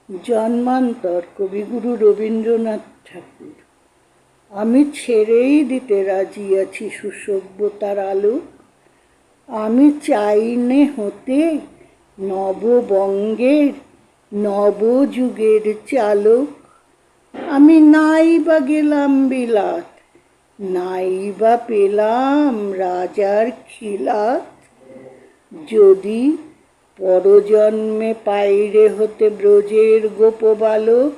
জন্মান্তর কবিগুরু রবীন্দ্রনাথ ঠাকুর। আমি ছেড়েই দিতে রাজি আছি সুসভ্যতার আলো। আমি চাইনে হতে নববঙ্গের নবযুগের চালক। আমি নাই বা গেলাম বিলাত, নাই বা পেলাম রাজার খিলাত। যদি পরজন্মে পাইরে হতে ব্রজের গোপবালক,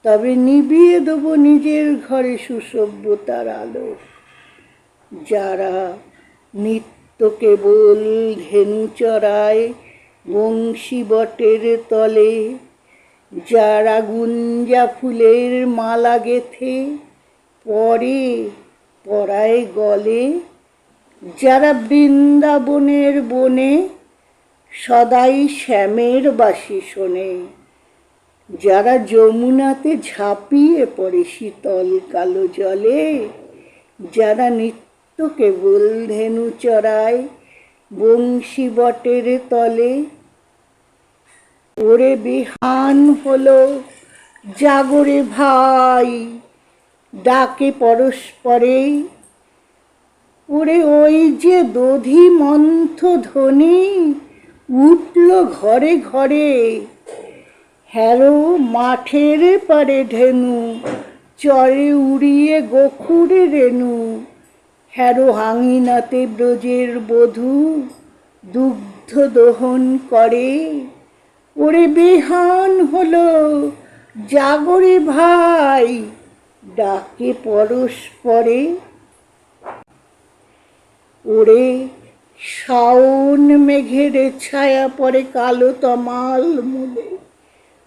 তবে নিবিয়ে দেব নিজের ঘরে সুসভ্যতার আলো। যারা নিত্য কেবল ধেনু চড়ায় বংশী বটের তলে, যারা গুঞ্জা ফুলের মালা গেথে পরে পরায় গলে, যারা বৃন্দাবনের বনে সদাই শ্যামের বাঁশি শোনে, যারা যমুনাতে ঝাঁপিয়ে পড়ে শীতল কালো জলে, যারা নিত্য কেবল ধেনু চড়ায় বংশী বটের তলে। ওরে বিহান হলো জাগরে ভাই, ডাকে পরস্পরে। ওরে ওই যে দধি মন্থ ধ্বনি উঠল ঘরে ঘরে। হ্যারো মাঠের পারে ধেনু চরে উড়িয়ে গোখুরে রেণু। হ্যারো হাঙিনাতে ব্রজের বধূ দুগ্ধ দহন করে। ওরে বেহান হলো জাগরে ভাই, ডাকে পরস্পরে। ওরে শাওন মেঘের ছায়া পড়ে কালো তমাল মূলে।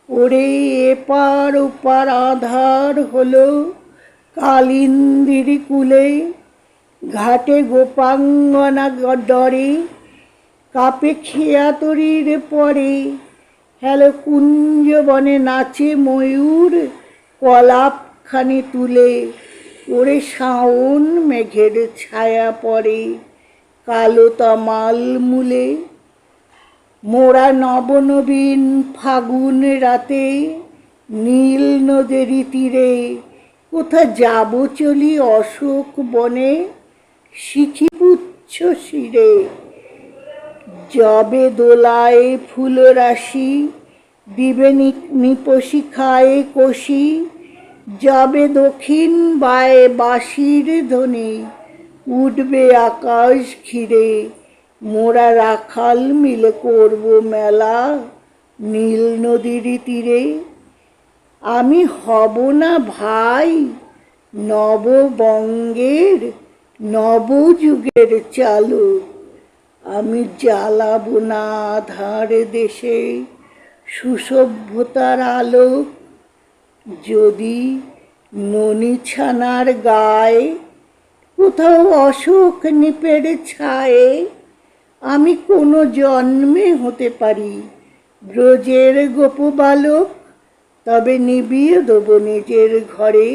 ওরে এপার ওপার আধার হলো কালিন্দির কুলে। ঘাটে গোপাঙ্গনা ডরে কাপে খেয়াতরির পরে। হ্যালো কুঞ্জবনে নাচে ময়ূর কলাপখানি তুলে। ওরে শাওন মেঘের ছায়া পড়ে কালো তমাল মূলে। মোরা নবনবীন ফাগুন রাতে নীল নদের তীরে, কোথা যাব চলি অশোক বনে শিখিপুচ্ছ শিরে। যবে দোলায় ফুলরাশি দিবে নিপশিখায় কষি। যবে দক্ষিণ বায়ে বাঁশির ধ্বনি উঠবে আকাশ ঘিরে। মোরা রাখাল মিলে করব মেলা নীল নদীর তীরে। আমি হব না ভাই নববঙ্গের নবযুগের চালক। আমি জ্বালাবো না আধার দেশে সুসভ্যতার আলোক। যদি ননি ছানার গায়ে কোথাও অশোক নিপের ছায়ে, আমি কোনো জন্মে হতে পারি ব্রজের গোপবালক। তবে নিবিয়ে দেব নিজের ঘরে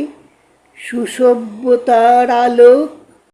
সুসভ্যতার আলোক।